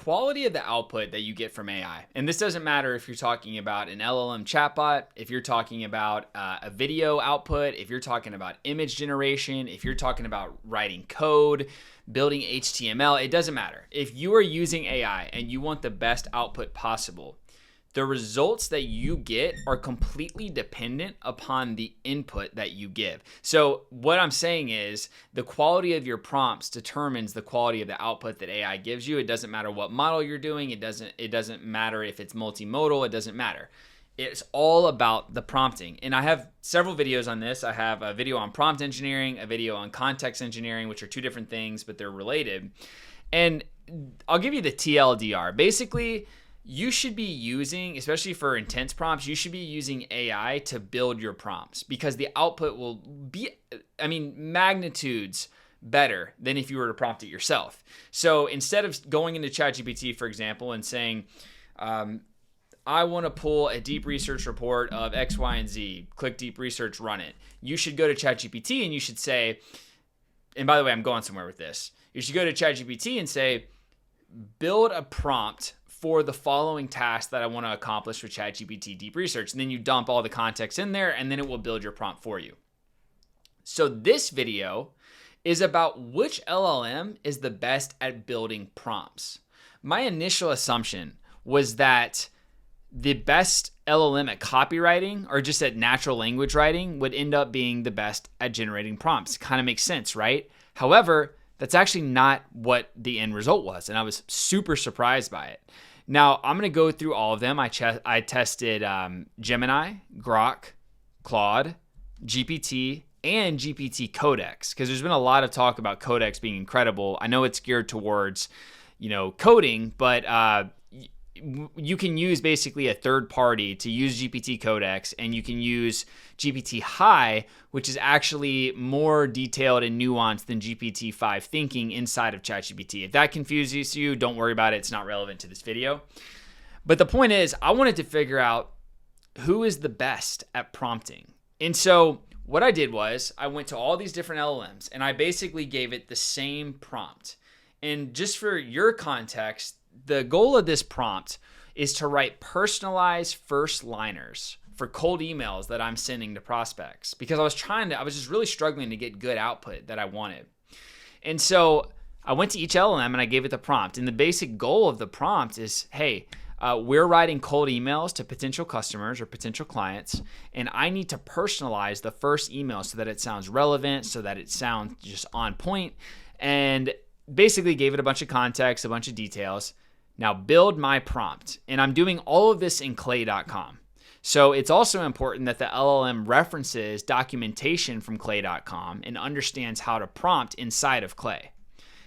quality of the output that you get from AI, and this doesn't matter if you're talking about an LLM chatbot, if you're talking about a video output, if you're talking about image generation, if you're talking about writing code, building HTML, it doesn't matter. If you are using AI and you want the best output possible, the results that you get are completely dependent upon the input that you give. So what I'm saying is the quality of your prompts determines the quality of the output that AI gives you. It doesn't matter what model you're doing. It doesn't matter if it's multimodal. It doesn't matter. It's all about the prompting. And I have several videos on this. I have a video on prompt engineering, a video on context engineering, which are two different things, but they're related. And I'll give you the TLDR. Basically, you should be using, especially for intense prompts, you should be using AI to build your prompts because the output will be, magnitudes better than if you were to prompt it yourself. So instead of going into ChatGPT, for example, and saying, I want to pull a deep research report of X, Y, and Z, click deep research, run it. You should go to ChatGPT and you should say, and by the way, I'm going somewhere with this. You should go to ChatGPT and say, build a prompt for the following task that I want to accomplish with ChatGPT Deep Research. And then you dump all the context in there and then it will build your prompt for you. So this video is about which LLM is the best at building prompts. My initial assumption was that the best LLM at copywriting or just at natural language writing would end up being the best at generating prompts. Kind of makes sense, right? However, that's actually not what the end result was. And I was super surprised by it. Now, I'm going to go through all of them. I tested Gemini, Grok, Claude, GPT, and GPT Codex because there's been a lot of talk about Codex being incredible. I know it's geared towards, coding, but you can use basically a third party to use GPT Codex, and you can use GPT High, which is actually more detailed and nuanced than GPT-5 thinking inside of ChatGPT. If that confuses you, don't worry about it. It's not relevant to this video. But the point is, I wanted to figure out who is the best at prompting. And so what I did was I went to all these different LLMs, and I basically gave it the same prompt. And just for your context, the goal of this prompt is to write personalized first liners for cold emails that I'm sending to prospects because I was just really struggling to get good output that I wanted. And so I went to each LLM and I gave it the prompt. And the basic goal of the prompt is, hey, we're writing cold emails to potential customers or potential clients, and I need to personalize the first email so that it sounds relevant, so that it sounds just on point, and basically gave it a bunch of context, a bunch of details. Now build my prompt. And I'm doing all of this in clay.com. So it's also important that the LLM references documentation from clay.com and understands how to prompt inside of Clay.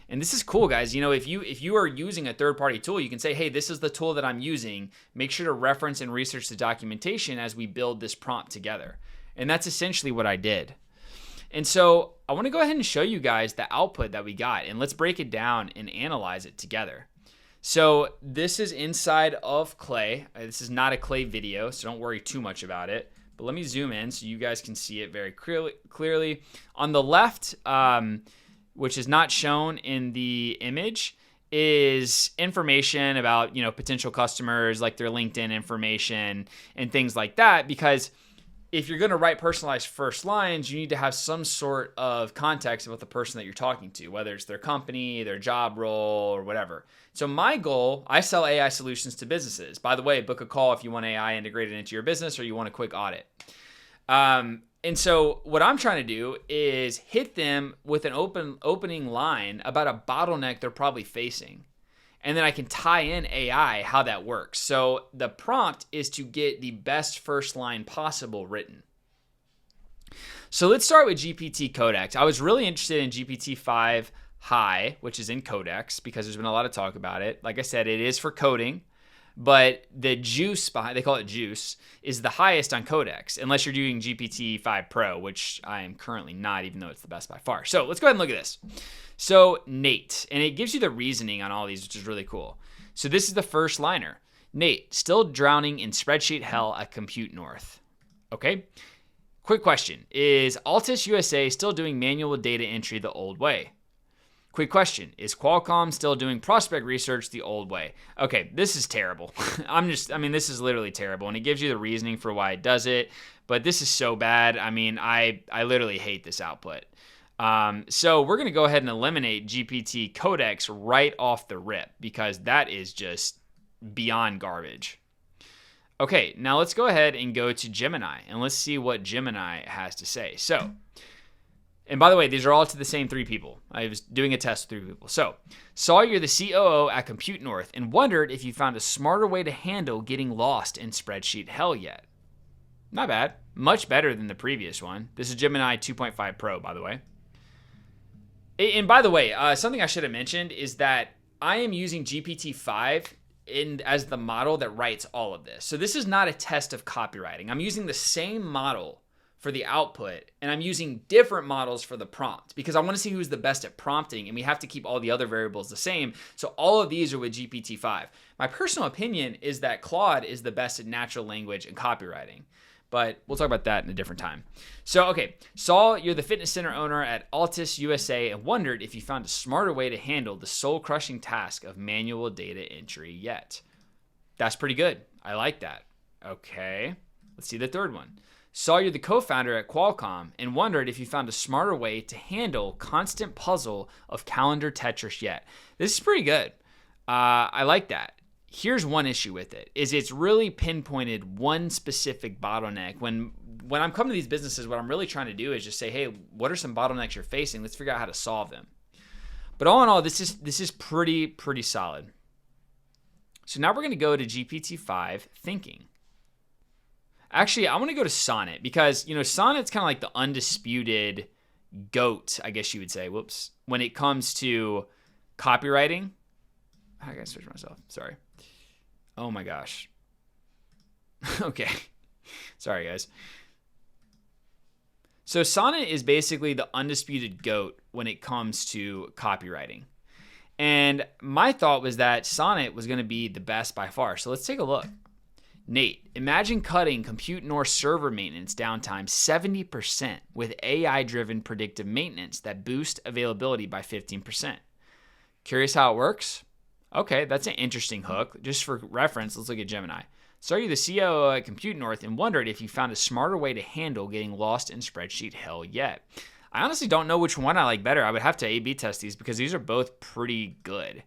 And this is cool, guys. If you are using a third-party tool, you can say, hey, this is the tool that I'm using. Make sure to reference and research the documentation as we build this prompt together. And that's essentially what I did. And so I want to go ahead and show you guys the output that we got, and let's break it down and analyze it together. So this is inside of Clay. This is not a Clay video, so don't worry too much about it. But let me zoom in so you guys can see it very clearly. On the left, which is not shown in the image, is information about potential customers, like their LinkedIn information and things like that, because if you're going to write personalized first lines, you need to have some sort of context about the person that you're talking to, whether it's their company, their job role, or whatever. So my goal, I sell AI solutions to businesses. By the way, book a call if you want AI integrated into your business or you want a quick audit. And so what I'm trying to do is hit them with an opening line about a bottleneck they're probably facing. And then I can tie in AI, how that works. So the prompt is to get the best first line possible written. So let's start with GPT Codex. I was really interested in GPT-5 High, which is in Codex, because there's been a lot of talk about it. Like I said, it is for coding, but the juice behind, they call it juice, is the highest on Codex, unless you're doing GPT-5 Pro, which I am currently not, even though it's the best by far. So let's go ahead and look at this. So Nate, and it gives you the reasoning on all these, which is really cool. So this is the first liner. Nate, still drowning in spreadsheet hell at Compute North. Okay. Quick question. Is Altus USA still doing manual data entry the old way? Quick question. Is Qualcomm still doing prospect research the old way? Okay, this is terrible. This is literally terrible. And it gives you the reasoning for why it does it. But this is so bad. I literally hate this output. So we're going to go ahead and eliminate GPT Codex right off the rip because that is just beyond garbage. Okay, now let's go ahead and go to Gemini and let's see what Gemini has to say. So, and by the way, these are all to the same 3 people. I was doing a test with 3 people. So, saw you're the COO at Compute North and wondered if you found a smarter way to handle getting lost in spreadsheet hell yet. Not bad. Much better than the previous one. This is Gemini 2.5 Pro, by the way. And by the way, something I should have mentioned is that I am using GPT-5 as the model that writes all of this. So this is not a test of copywriting. I'm using the same model for the output, and I'm using different models for the prompt because I want to see who's the best at prompting, and we have to keep all the other variables the same. So all of these are with GPT-5. My personal opinion is that Claude is the best at natural language and copywriting, but we'll talk about that in a different time. So, okay, Saul, you're the fitness center owner at Altus USA and wondered if you found a smarter way to handle the soul-crushing task of manual data entry yet. That's pretty good. I like that. Okay, let's see the third one. Saw you're the co-founder at Qualcomm and wondered if you found a smarter way to handle constant puzzle of calendar Tetris yet. This is pretty good. I like that. Here's one issue with it, is it's really pinpointed one specific bottleneck. When I'm coming to these businesses, what I'm really trying to do is just say, hey, what are some bottlenecks you're facing? Let's figure out how to solve them. But all in all, this is pretty solid. So now we're going to go to GPT-5 thinking. Actually, I want to go to Sonnet because, Sonnet's kind of like the undisputed GOAT, I guess you would say. Whoops. When it comes to copywriting. I gotta switch myself. Sorry. Oh my gosh. Okay. Sorry, guys. So Sonnet is basically the undisputed GOAT when it comes to copywriting. And my thought was that Sonnet was going to be the best by far. So let's take a look. Nate, imagine cutting Compute North server maintenance downtime 70% with AI-driven predictive maintenance that boosts availability by 15%. Curious how it works? Okay, that's an interesting hook. Just for reference, let's look at Gemini. So you're the COO at Compute North and wondered if you found a smarter way to handle getting lost in spreadsheet hell yet. I honestly don't know which one I like better. I would have to A/B test these because these are both pretty good.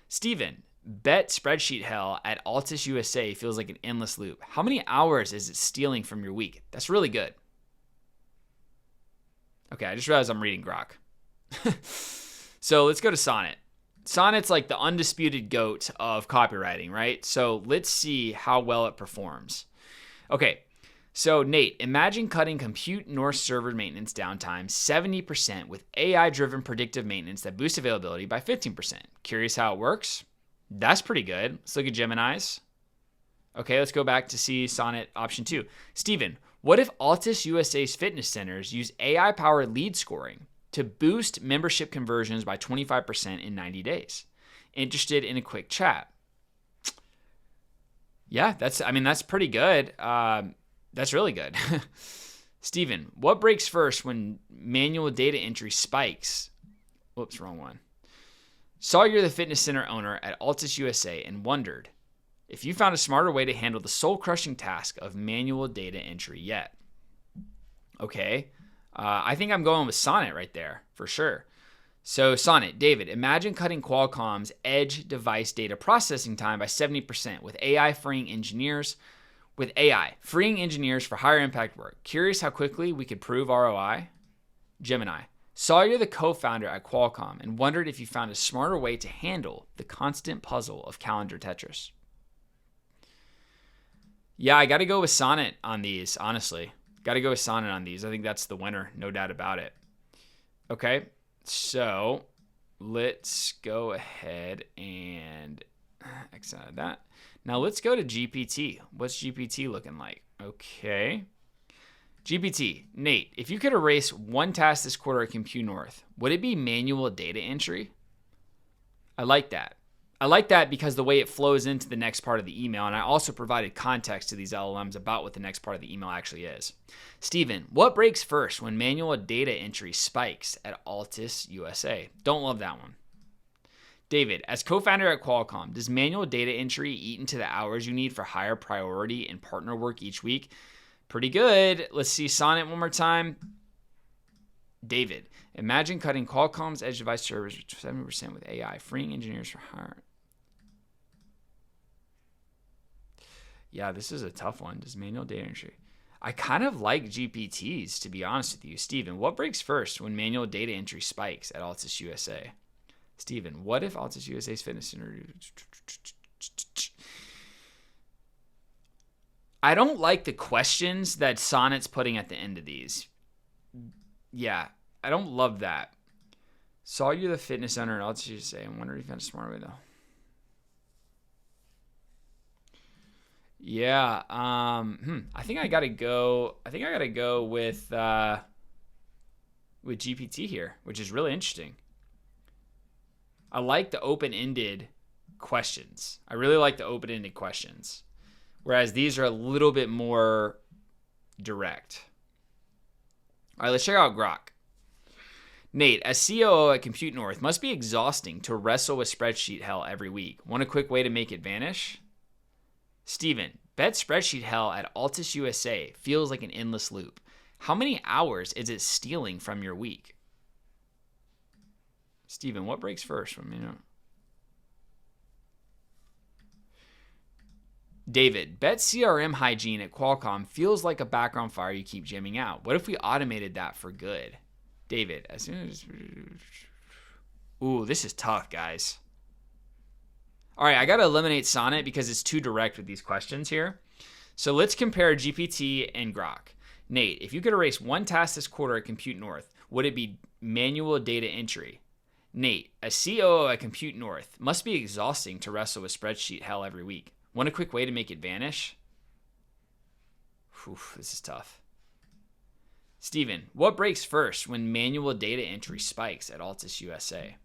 Steven, bet spreadsheet hell at Altus USA feels like an endless loop. How many hours is it stealing from your week? That's really good. Okay, I just realized I'm reading Grok. So let's go to Sonnet. Sonnet's like the undisputed GOAT of copywriting, right? So let's see how well it performs. Okay, so Nate, imagine cutting Compute North server maintenance downtime 70% with AI-driven predictive maintenance that boosts availability by 15%. Curious how it works? That's pretty good. Let's look at Gemini's. Okay, let's go back to see Sonnet option 2. Steven, what if Altus USA's fitness centers use AI-powered lead scoring to boost membership conversions by 25% in 90 days? Interested in a quick chat? Yeah, that's pretty good. That's really good. Steven, what breaks first when manual data entry spikes? Whoops, wrong one. Saw you're the fitness center owner at Altus USA and wondered if you found a smarter way to handle the soul-crushing task of manual data entry yet. Okay. I think I'm going with Sonnet right there, for sure. So Sonnet, David, imagine cutting Qualcomm's edge device data processing time by 70% with AI freeing engineers for higher impact work. Curious how quickly we could prove ROI? Gemini, saw you're the co-founder at Qualcomm and wondered if you found a smarter way to handle the constant puzzle of calendar Tetris. Yeah, I got to go with Sonnet on these, honestly. Got to go with Sonnet on these. I think that's the winner, no doubt about it. Okay, so let's go ahead and exit out of that. Now let's go to GPT. What's GPT looking like? Okay. GPT, Nate, if you could erase one task this quarter at Compute North, would it be manual data entry? I like that. I like that because the way it flows into the next part of the email, and I also provided context to these LLMs about what the next part of the email actually is. Steven, what breaks first when manual data entry spikes at Altus USA? Don't love that one. David, as co-founder at Qualcomm, does manual data entry eat into the hours you need for higher priority and partner work each week? Pretty good. Let's see Sonnet one more time. David, imagine cutting Qualcomm's edge device servers 70% with AI, freeing engineers for hire. Yeah, this is a tough one. Does manual data entry? I kind of like GPTs, to be honest with you. Steven, what breaks first when manual data entry spikes at Altus USA? Steven, what if Altus USA's fitness center? I don't like the questions that Sonnet's putting at the end of these. Yeah, I don't love that. Saw you the fitness owner at Altus USA. I wonder if you found a smart way though. Yeah, I think I gotta go. I think I gotta go with GPT here, which is really interesting. I like the open-ended questions. I really like the open-ended questions, whereas these are a little bit more direct. All right, let's check out Grok. Nate, as COO at Compute North, must be exhausting to wrestle with spreadsheet hell every week. Want a quick way to make it vanish? Steven, bet spreadsheet hell at Altus USA feels like an endless loop. How many hours is it stealing from your week? Steven, what breaks first? David, bet CRM hygiene at Qualcomm feels like a background fire you keep jamming out. What if we automated that for good? David, as soon as... Ooh, this is tough, guys. All right, I got to eliminate Sonnet because it's too direct with these questions here. So let's compare GPT and Grok. Nate, if you could erase one task this quarter at Compute North, would it be manual data entry? Nate, a COO at Compute North, must be exhausting to wrestle with spreadsheet hell every week. Want a quick way to make it vanish? Whew, this is tough. Steven, what breaks first when manual data entry spikes at Altus USA?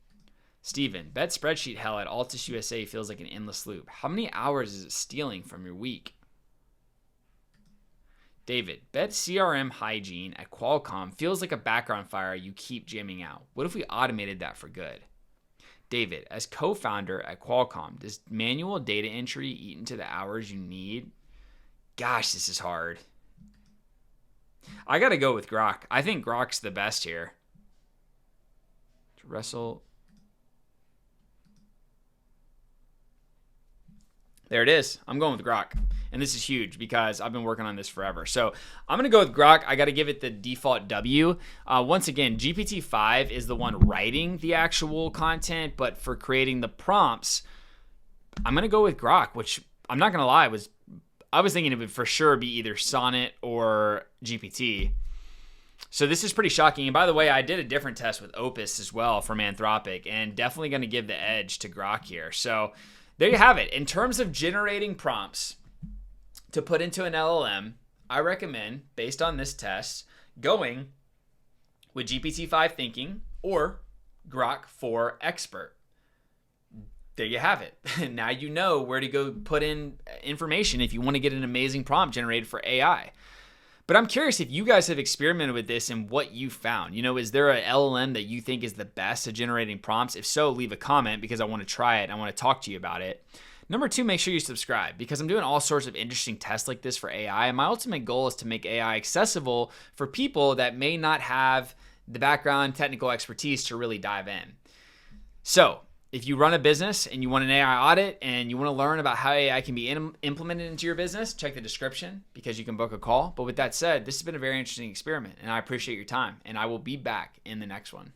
Steven, bet spreadsheet hell at Altus USA feels like an endless loop. How many hours is it stealing from your week? David, bet CRM hygiene at Qualcomm feels like a background fire you keep jamming out. What if we automated that for good? David, as co-founder at Qualcomm, does manual data entry eat into the hours you need? Gosh, this is hard. I got to go with Grok. I think Grok's the best here. To wrestle. There it is. I'm going with Grok. And this is huge because I've been working on this forever. So I'm going to go with Grok. I got to give it the default W. Once again, GPT-5 is the one writing the actual content, but for creating the prompts, I'm going to go with Grok, which I'm not going to lie, I was thinking it would for sure be either Sonnet or GPT. So this is pretty shocking. And by the way, I did a different test with Opus as well from Anthropic, and definitely going to give the edge to Grok here. So there you have it. In terms of generating prompts to put into an LLM, I recommend, based on this test, going with GPT-5 Thinking or Grok 4 Expert. There you have it. Now you know where to go put in information if you want to get an amazing prompt generated for AI. But I'm curious if you guys have experimented with this and what you found. You know, is there an LLM that you think is the best at generating prompts? If so, leave a comment because I want to try it. I want to talk to you about it. Number 2, make sure you subscribe because I'm doing all sorts of interesting tests like this for AI. And my ultimate goal is to make AI accessible for people that may not have the background technical expertise to really dive in. So if you run a business and you want an AI audit and you want to learn about how AI can be implemented into your business, check the description because you can book a call. But with that said, this has been a very interesting experiment and I appreciate your time and I will be back in the next one.